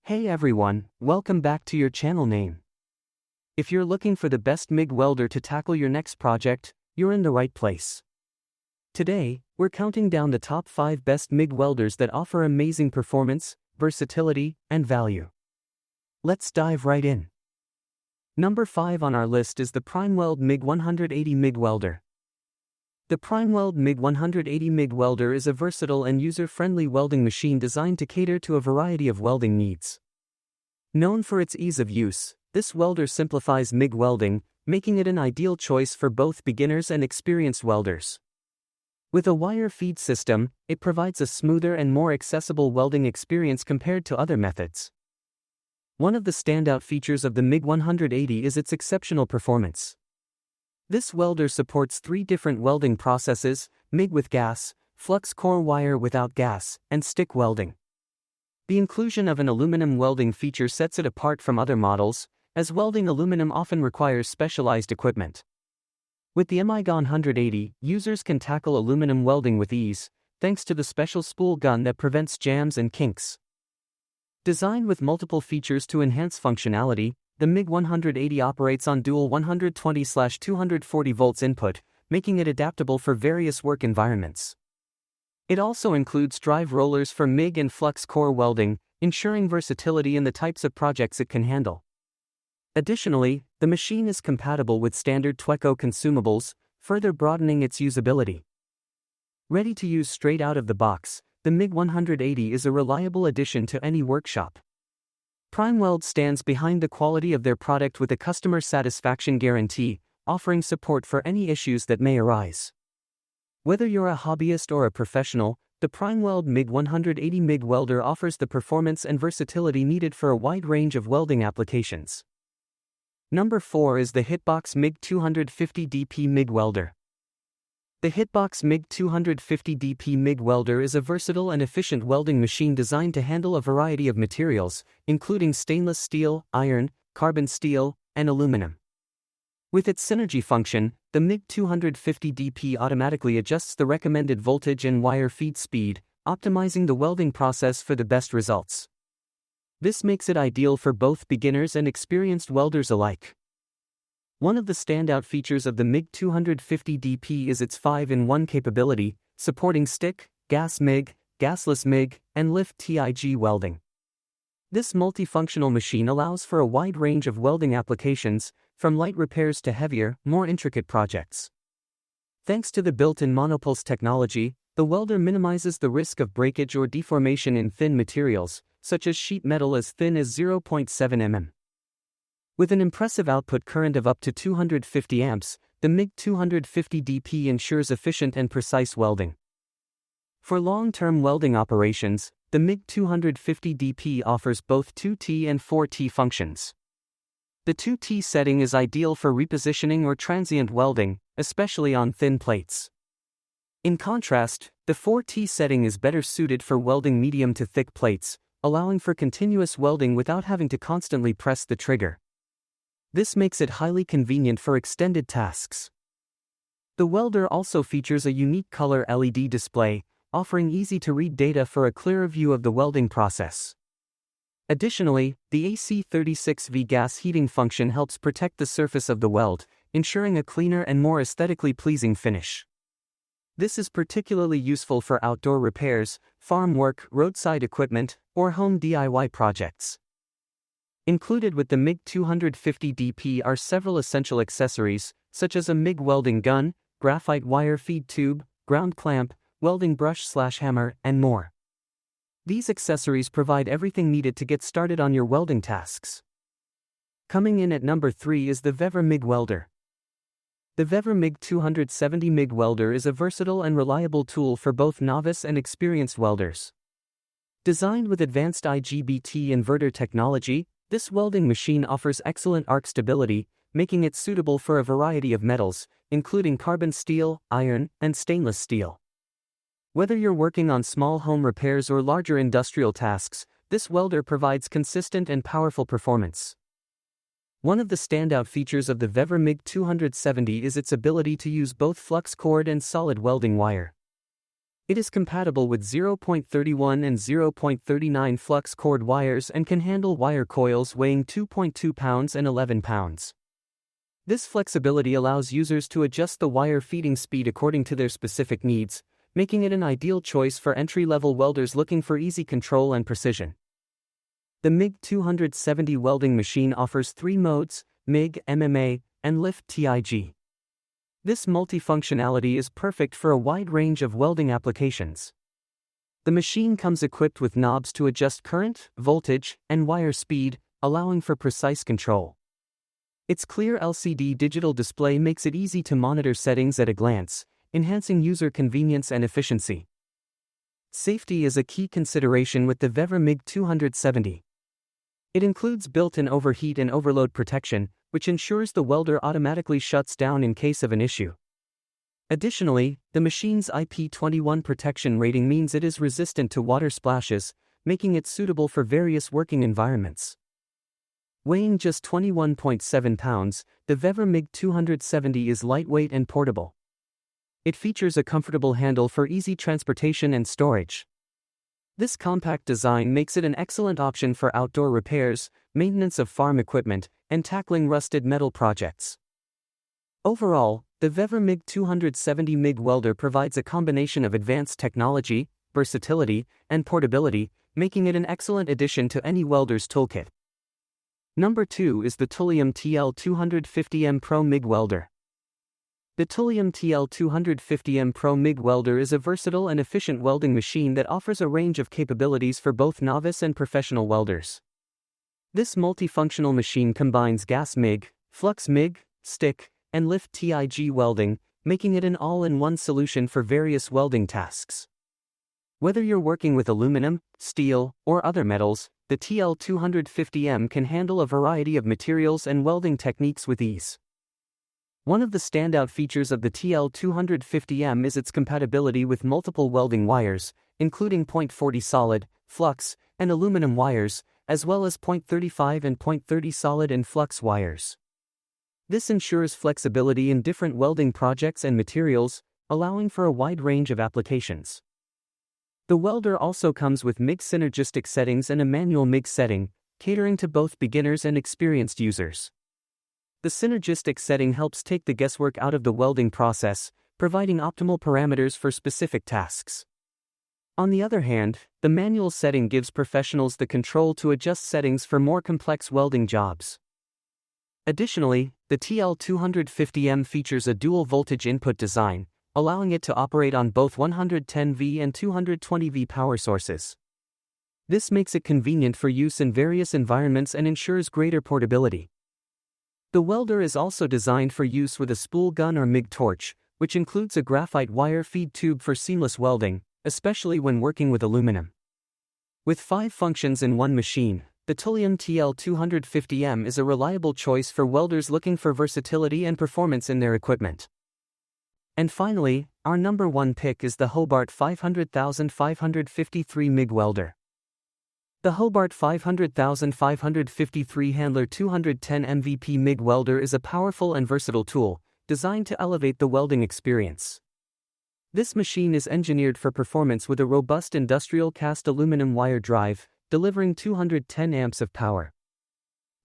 Hey everyone, welcome back to your channel name. If you're looking for the best MIG welder to tackle your next project, you're in the right place. Today, we're counting down the top 5 best MIG welders that offer amazing performance, versatility, and value. Let's dive right in. Number 5 on our list is the PrimeWeld MIG180 MIG Welder. The PrimeWeld MIG180 MIG Welder is a versatile and user-friendly welding machine designed to cater to a variety of welding needs. Known for its ease of use, this welder simplifies MIG welding, making it an ideal choice for both beginners and experienced welders. With a wire feed system, it provides a smoother and more accessible welding experience compared to other methods. One of the standout features of the MIG180 is its exceptional performance. This welder supports 3 different welding processes: MIG with gas, flux core wire without gas, and stick welding. The inclusion of an aluminum welding feature sets it apart from other models, as welding aluminum often requires specialized equipment. With the MIG180, users can tackle aluminum welding with ease, thanks to the special spool gun that prevents jams and kinks. Designed with multiple features to enhance functionality, the MIG180 operates on dual 120/240 volts input, making it adaptable for various work environments. It also includes drive rollers for MIG and flux core welding, ensuring versatility in the types of projects it can handle. Additionally, the machine is compatible with standard TWECO consumables, further broadening its usability. Ready to use straight out of the box, the MIG180 is a reliable addition to any workshop. PrimeWeld stands behind the quality of their product with a customer satisfaction guarantee, offering support for any issues that may arise. Whether you're a hobbyist or a professional, the PrimeWeld MIG180 MIG Welder offers the performance and versatility needed for a wide range of welding applications. Number 4 is the Hitbox MIG250DP MIG Welder. The Hitbox MIG250DP MIG Welder is a versatile and efficient welding machine designed to handle a variety of materials, including stainless steel, iron, carbon steel, and aluminum. With its synergy function, the MIG250DP automatically adjusts the recommended voltage and wire feed speed, optimizing the welding process for the best results. This makes it ideal for both beginners and experienced welders alike. One of the standout features of the MIG250DP is its 5-in-1 capability, supporting stick, gas MIG, gasless MIG, and lift TIG welding. This multifunctional machine allows for a wide range of welding applications, from light repairs to heavier, more intricate projects. Thanks to the built-in monopulse technology, the welder minimizes the risk of breakage or deformation in thin materials, such as sheet metal as thin as 0.7 mm. With an impressive output current of up to 250 amps, the MIG250DP ensures efficient and precise welding. For long-term welding operations, the MIG250DP offers both 2T and 4T functions. The 2T setting is ideal for repositioning or transient welding, especially on thin plates. In contrast, the 4T setting is better suited for welding medium to thick plates, allowing for continuous welding without having to constantly press the trigger. This makes it highly convenient for extended tasks. The welder also features a unique color LED display, offering easy-to-read data for a clearer view of the welding process. Additionally, the AC36V gas heating function helps protect the surface of the weld, ensuring a cleaner and more aesthetically pleasing finish. This is particularly useful for outdoor repairs, farm work, roadside equipment, or home DIY projects. Included with the MIG250DP are several essential accessories, such as a MIG welding gun, graphite wire feed tube, ground clamp, welding brush/hammer, and more. These accessories provide everything needed to get started on your welding tasks. Coming in at number 3 is the Vevor MIG Welder. The Vevor MIG270 MIG Welder is a versatile and reliable tool for both novice and experienced welders. Designed with advanced IGBT inverter technology, this welding machine offers excellent arc stability, making it suitable for a variety of metals, including carbon steel, iron, and stainless steel. Whether you're working on small home repairs or larger industrial tasks, this welder provides consistent and powerful performance. One of the standout features of the Vevor MIG270 is its ability to use both flux cord and solid welding wire. It is compatible with 0.31 and 0.39 flux cord wires and can handle wire coils weighing 2.2 pounds and 11 pounds. This flexibility allows users to adjust the wire feeding speed according to their specific needs, making it an ideal choice for entry-level welders looking for easy control and precision. The MIG250 welding machine offers 3 modes: MIG, MMA, and Lift TIG. This multifunctionality is perfect for a wide range of welding applications. The machine comes equipped with knobs to adjust current, voltage, and wire speed, allowing for precise control. Its clear LCD digital display makes it easy to monitor settings at a glance, enhancing user convenience and efficiency. Safety is a key consideration with the Vevor MIG270. It includes built-in overheat and overload protection, which ensures the welder automatically shuts down in case of an issue. Additionally, the machine's IP21 protection rating means it is resistant to water splashes, making it suitable for various working environments. Weighing just 21.7 pounds, the Vevor MIG270 is lightweight and portable. It features a comfortable handle for easy transportation and storage. This compact design makes it an excellent option for outdoor repairs, maintenance of farm equipment, and tackling rusted metal projects. Overall, the Vevor MIG270 MIG Welder provides a combination of advanced technology, versatility, and portability, making it an excellent addition to any welder's toolkit. Number 2 is the Tooliom TL-250M Pro MIG Welder. The Tooliom TL-250M Pro MIG Welder is a versatile and efficient welding machine that offers a range of capabilities for both novice and professional welders. This multifunctional machine combines gas MIG, flux MIG, stick, and lift TIG welding, making it an all-in-one solution for various welding tasks. Whether you're working with aluminum, steel, or other metals, the TL-250M can handle a variety of materials and welding techniques with ease. One of the standout features of the TL-250M is its compatibility with multiple welding wires, including .40 solid, flux, and aluminum wires, as well as .35 and .30 solid and flux wires. This ensures flexibility in different welding projects and materials, allowing for a wide range of applications. The welder also comes with MIG synergistic settings and a manual MIG setting, catering to both beginners and experienced users. The synergistic setting helps take the guesswork out of the welding process, providing optimal parameters for specific tasks. On the other hand, the manual setting gives professionals the control to adjust settings for more complex welding jobs. Additionally, the TL-250M features a dual voltage input design, allowing it to operate on both 110V and 220V power sources. This makes it convenient for use in various environments and ensures greater portability. The welder is also designed for use with a spool gun or MIG torch, which includes a graphite wire feed tube for seamless welding, especially when working with aluminum. With 5 functions in one machine, the Tooliom TL-250M is a reliable choice for welders looking for versatility and performance in their equipment. And finally, our number 1 pick is the Hobart 500,553 MIG Welder. The Hobart 500,553 Handler 210 MVP MIG Welder is a powerful and versatile tool, designed to elevate the welding experience. This machine is engineered for performance with a robust industrial cast aluminum wire drive, delivering 210 amps of power.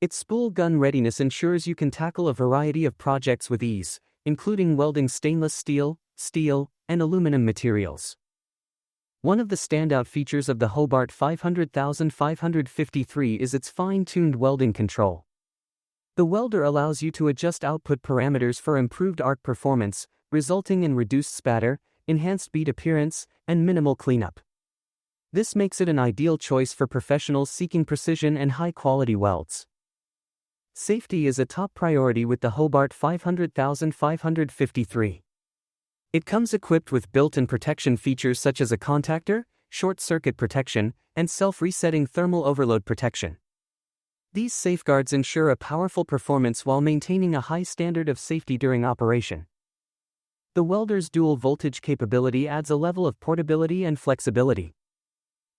Its spool gun readiness ensures you can tackle a variety of projects with ease, including welding stainless steel, and aluminum materials. One of the standout features of the Hobart 500,553 is its fine-tuned welding control. The welder allows you to adjust output parameters for improved arc performance, resulting in reduced spatter, enhanced bead appearance, and minimal cleanup. This makes it an ideal choice for professionals seeking precision and high-quality welds. Safety is a top priority with the Hobart 500,553. It comes equipped with built-in protection features such as a contactor, short-circuit protection, and self-resetting thermal overload protection. These safeguards ensure a powerful performance while maintaining a high standard of safety during operation. The welder's dual voltage capability adds a level of portability and flexibility.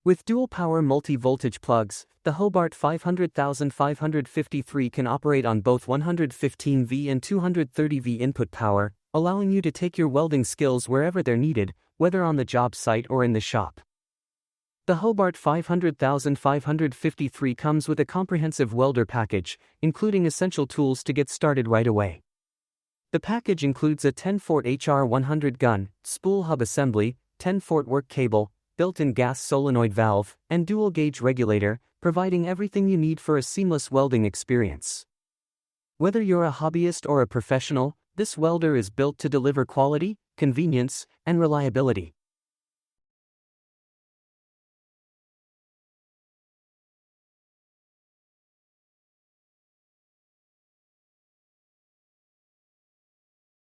With dual-power multi-voltage plugs, the Hobart 500,553 can operate on both 115V and 230V input power, allowing you to take your welding skills wherever they're needed, whether on the job site or in the shop. The Hobart 500,553 comes with a comprehensive welder package, including essential tools to get started right away. The package includes a 10-Fort HR100 gun, spool hub assembly, 10-Fort work cable, built-in gas solenoid valve, and dual-gauge regulator, providing everything you need for a seamless welding experience. Whether you're a hobbyist or a professional, this welder is built to deliver quality, convenience, and reliability.